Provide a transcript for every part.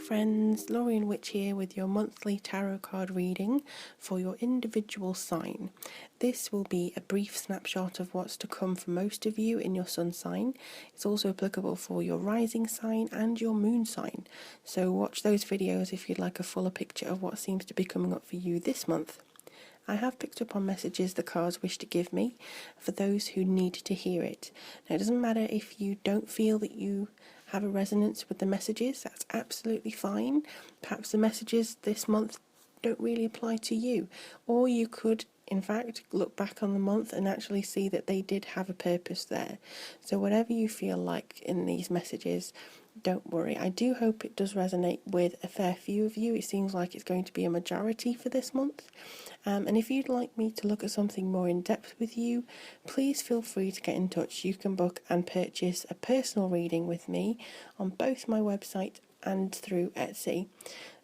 friends, Lorien Witch here with your monthly tarot card reading for your individual sign. This will be a brief snapshot of what's to come for most of you in your sun sign. It's also applicable for your rising sign and your moon sign. So watch those videos if you'd like a fuller picture of what seems to be coming up for you this month. I have picked up on messages the cards wish to give me for those who need to hear it. Now, it doesn't matter if you don't feel that you have a resonance with the messages, that's absolutely fine. Perhaps the messages this month don't really apply to you, or you could in fact look back on the month and actually see that they did have a purpose there. So whatever you feel like in these messages, don't worry. I do hope it does resonate with a fair few of you. It seems like it's going to be a majority for this month. And if you'd like me to look at something more in depth with you, please feel free to get in touch. You can book and purchase a personal reading with me on both my website and through Etsy.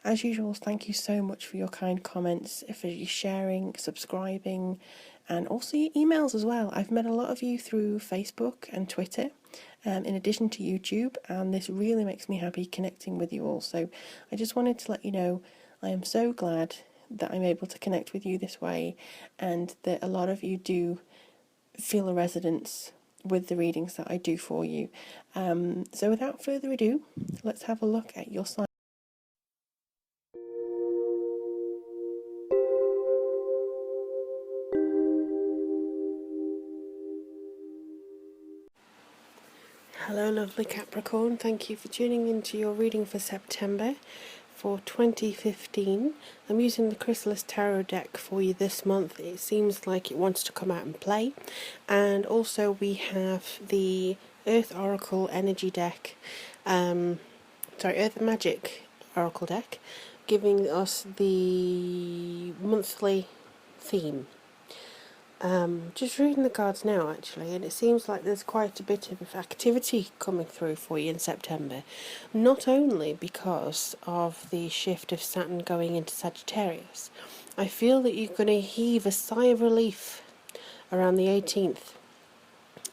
As usual, thank you so much for your kind comments, for your sharing, subscribing, and also your emails as well. I've met a lot of you through Facebook and Twitter, in addition to YouTube, and this really makes me happy connecting with you all. So I just wanted to let you know I am so glad that I'm able to connect with you this way, and that a lot of you do feel a resonance with the readings that I do for you. So without further ado, let's have a look at your sign. Hello lovely Capricorn, thank you for tuning into your reading for September for 2015. I'm using the Chrysalis Tarot deck for you this month. It seems like it wants to come out and play. And also we have the Earth Oracle Energy deck, Earth Magic Oracle deck, giving us the monthly theme. Just reading the cards now actually, and it seems like there's quite a bit of activity coming through for you in September, not only because of the shift of Saturn going into Sagittarius. I feel that you're going to heave a sigh of relief around the 18th.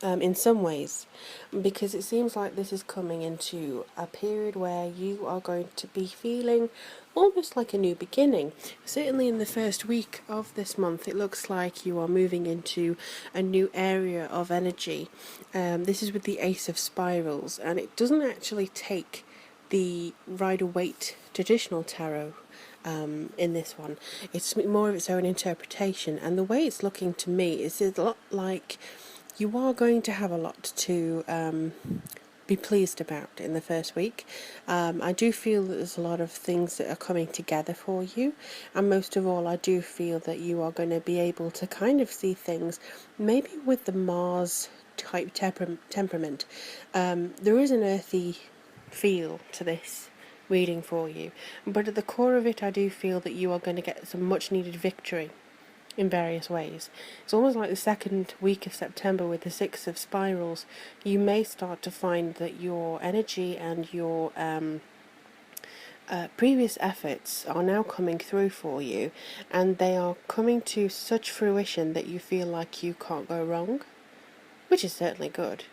In some ways, because it seems like this is coming into a period where you are going to be feeling almost like a new beginning. Certainly in the first week of this month, it looks like you are moving into a new area of energy. This is with the Ace of Spirals, and it doesn't actually take the Rider-Waite traditional tarot in this one. It's more of its own interpretation, and the way it's looking to me is a lot like you are going to have a lot to be pleased about in the first week. I do feel that there's a lot of things that are coming together for you, and most of all I do feel that you are going to be able to kind of see things maybe with the Mars type temperament. There is an earthy feel to this reading for you, but at the core of it I do feel that you are going to get some much needed victory in various ways. It's almost like the second week of September with the Six of Spirals. You may start to find that your energy and your previous efforts are now coming through for you, and they are coming to such fruition that you feel like you can't go wrong, which is certainly good.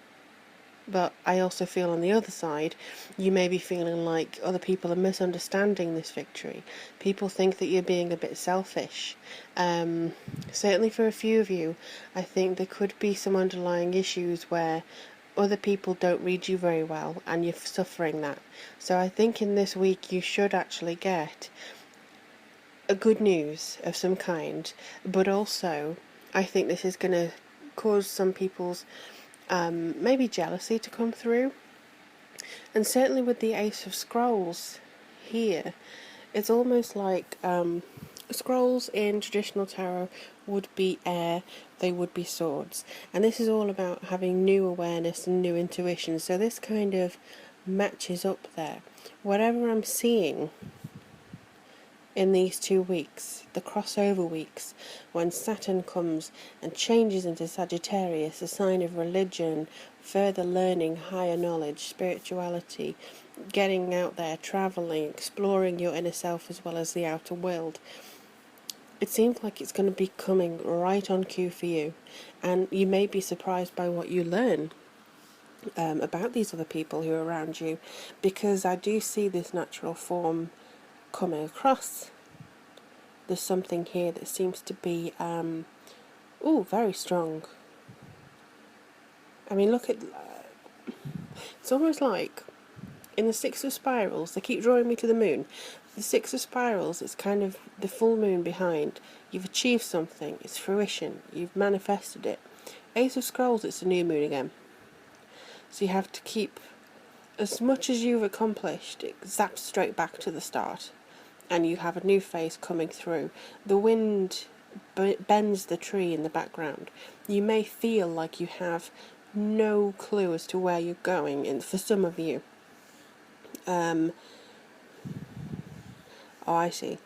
But I also feel on the other side, you may be feeling like other people are misunderstanding this victory. People think that you're being a bit selfish. Certainly for a few of you, I think there could be some underlying issues where other people don't read you very well and you're suffering that. So I think in this week you should actually get a good news of some kind, but also I think this is going to cause some people's maybe jealousy to come through. And certainly with the Ace of Scrolls here, it's almost like scrolls in traditional tarot would be air, they would be swords, and this is all about having new awareness and new intuition. So this kind of matches up there. Whatever I'm seeing in these 2 weeks, the crossover weeks, when Saturn comes and changes into Sagittarius, a sign of religion, further learning, higher knowledge, spirituality, getting out there, travelling, exploring your inner self as well as the outer world. It seems like it's going to be coming right on cue for you, and you may be surprised by what you learn. about these other people who are around you, because I do see this natural form coming across. There's something here that seems to be very strong. I mean, look at, it's almost like in the Six of Spirals, they keep drawing me to the moon. The Six of Spirals, it's kind of the full moon behind. You've achieved something, it's fruition, you've manifested it. Ace of Scrolls, it's a new moon again. So you have to keep, as much as you've accomplished, it zaps straight back to the start. And you have a new phase coming through. The wind bends the tree in the background. You may feel like you have no clue as to where you're going, and for some of you. Oh, I see.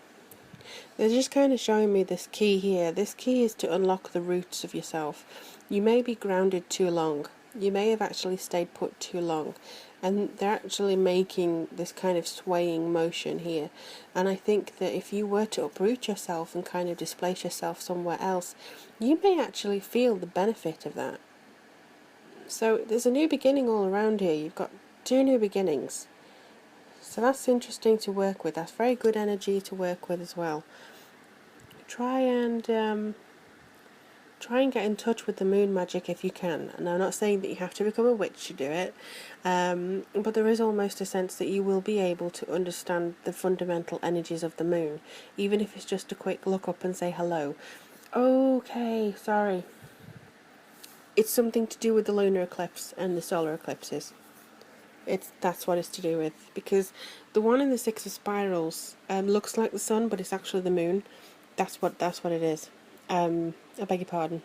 They're just kind of showing me this key here. This key is to unlock the roots of yourself. You may be grounded too long. You may have actually stayed put too long. And they're actually making this kind of swaying motion here. And I think that if you were to uproot yourself and kind of displace yourself somewhere else, you may actually feel the benefit of that. So there's a new beginning all around here. You've got 2 new beginnings. So that's interesting to work with. That's very good energy to work with as well. Try and get in touch with the moon magic if you can. And I'm not saying that you have to become a witch to do it, but there is almost a sense that you will be able to understand the fundamental energies of the moon, even if it's just a quick look up and say hello. Okay, sorry. It's something to do with the lunar eclipse and the solar eclipses. That's what it's to do with, because the one in the Six of Spirals looks like the sun, but it's actually the moon. That's what it is. I beg your pardon.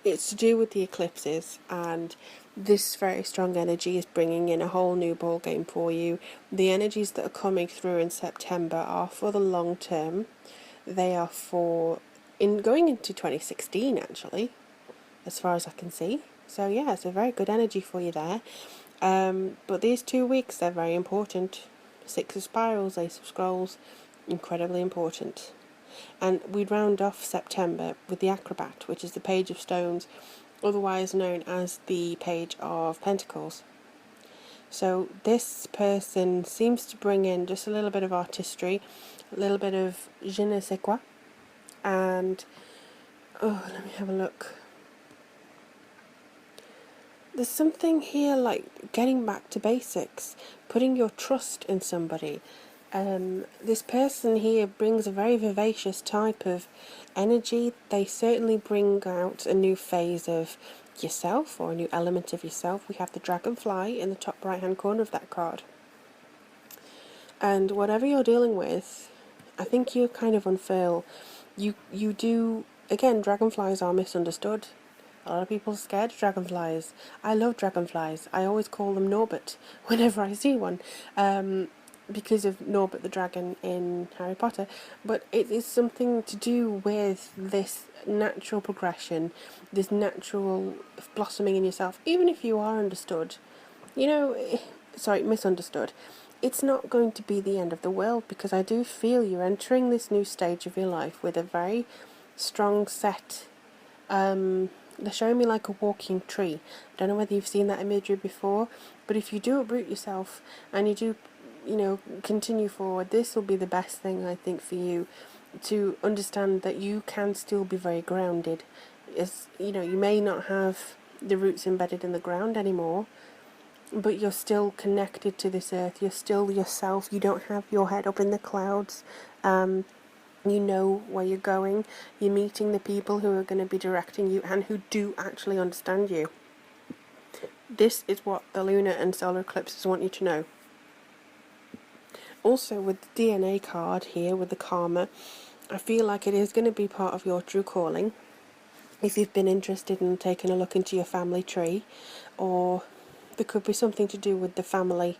It's to do with the eclipses, and this very strong energy is bringing in a whole new ball game for you. The energies that are coming through in September are for the long term. They are going into 2016 actually, as far as I can see. So yeah, it's a very good energy for you there. But these 2 weeks, they're very important. Six of Spirals, Ace of Scrolls, incredibly important. And we'd round off September with the Acrobat, which is the Page of Stones, otherwise known as the Page of Pentacles. So this person seems to bring in just a little bit of artistry, a little bit of je ne sais quoi, and let me have a look. There's something here like getting back to basics, putting your trust in somebody. This person here brings a very vivacious type of energy. They certainly bring out a new phase of yourself, or a new element of yourself. We have the dragonfly in the top right hand corner of that card. And whatever you're dealing with, I think you kind of unfurl. You do, again, dragonflies are misunderstood. A lot of people are scared of dragonflies. I love dragonflies. I always call them Norbert whenever I see one, because of Norbert the dragon in Harry Potter. But it is something to do with this natural progression, this natural blossoming in yourself. Even if you are misunderstood, it's not going to be the end of the world, because I do feel you're entering this new stage of your life with a very strong set. They're showing me like a walking tree. I don't know whether you've seen that imagery before, but if you do uproot yourself and you do, continue forward, this will be the best thing, I think, for you to understand that you can still be very grounded. You may not have the roots embedded in the ground anymore, but you're still connected to this earth. You're still yourself. You don't have your head up in the clouds. You know where you're going. You're meeting the people who are going to be directing you and who do actually understand you. This is what the lunar and solar eclipses want you to know. Also, with the DNA card here, with the karma, I feel like it is going to be part of your true calling. If you've been interested in taking a look into your family tree, or there could be something to do with the family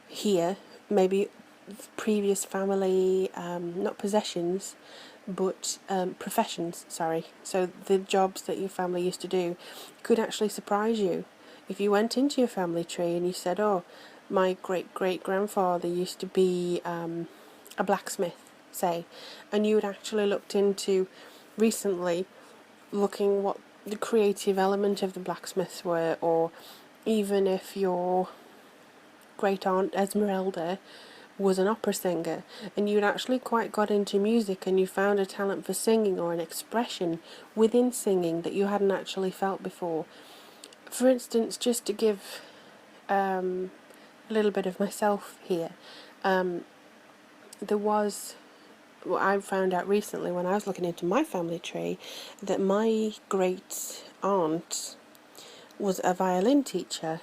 here, maybe previous family, not possessions, but professions, so the jobs that your family used to do could actually surprise you. If you went into your family tree and you said, oh, my great-great-grandfather used to be a blacksmith, say, and you had actually looked into recently looking what the creative element of the blacksmiths were, or even if your great aunt Esmeralda was an opera singer and you'd actually quite got into music and you found a talent for singing or an expression within singing that you hadn't actually felt before. For instance, just to give a little bit of myself here, there was, well, I found out recently when I was looking into my family tree that my great aunt was a violin teacher,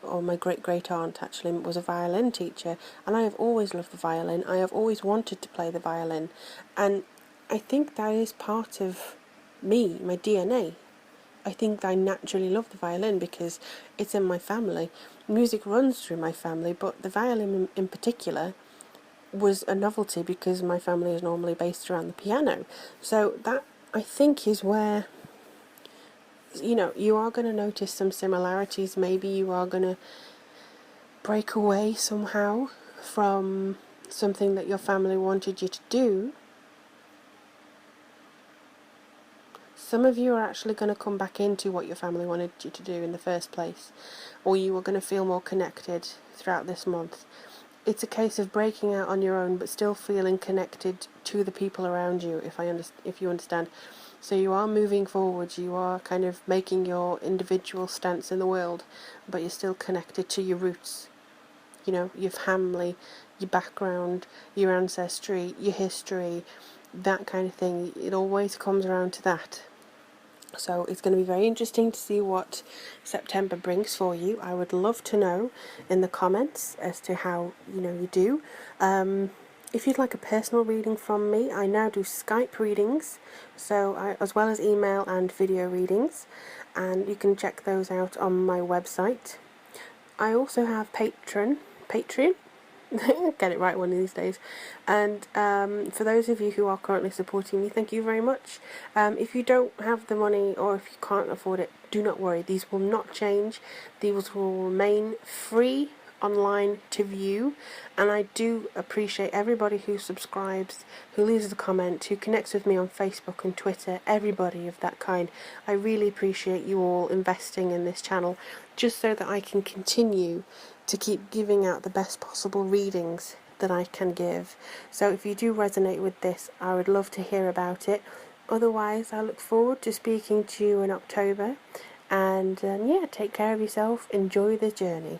or my great aunt actually was a violin teacher, and I have always loved the violin. I have always wanted to play the violin, and I think that is part of me, my DNA. I think I naturally love the violin because it's in my family. Music runs through my family, but the violin in particular was a novelty because my family is normally based around the piano. So that, I think, is where, you know, you are going to notice some similarities. Maybe you are going to break away somehow from something that your family wanted you to do. Some of you are actually going to come back into what your family wanted you to do in the first place, or you are going to feel more connected throughout this month. It's a case of breaking out on your own but still feeling connected to the people around you, if you understand. So you are moving forward, you are kind of making your individual stance in the world, but you're still connected to your roots. You know, your family, your background, your ancestry, your history, that kind of thing. It always comes around to that. So it's going to be very interesting to see what September brings for you. I would love to know in the comments as to how you do. If you'd like a personal reading from me, I now do Skype readings, as well as email and video readings, and you can check those out on my website. I also have Patreon. Get it right one of these days. And for those of you who are currently supporting me, thank you very much. If you don't have the money or if you can't afford it, do not worry. These will not change. These will remain free online to view, and I do appreciate everybody who subscribes, who leaves a comment, who connects with me on Facebook and Twitter, everybody of that kind. I really appreciate you all investing in this channel just so that I can continue to keep giving out the best possible readings that I can give. So if you do resonate with this, I would love to hear about it. Otherwise, I look forward to speaking to you in October, and take care of yourself, enjoy the journey.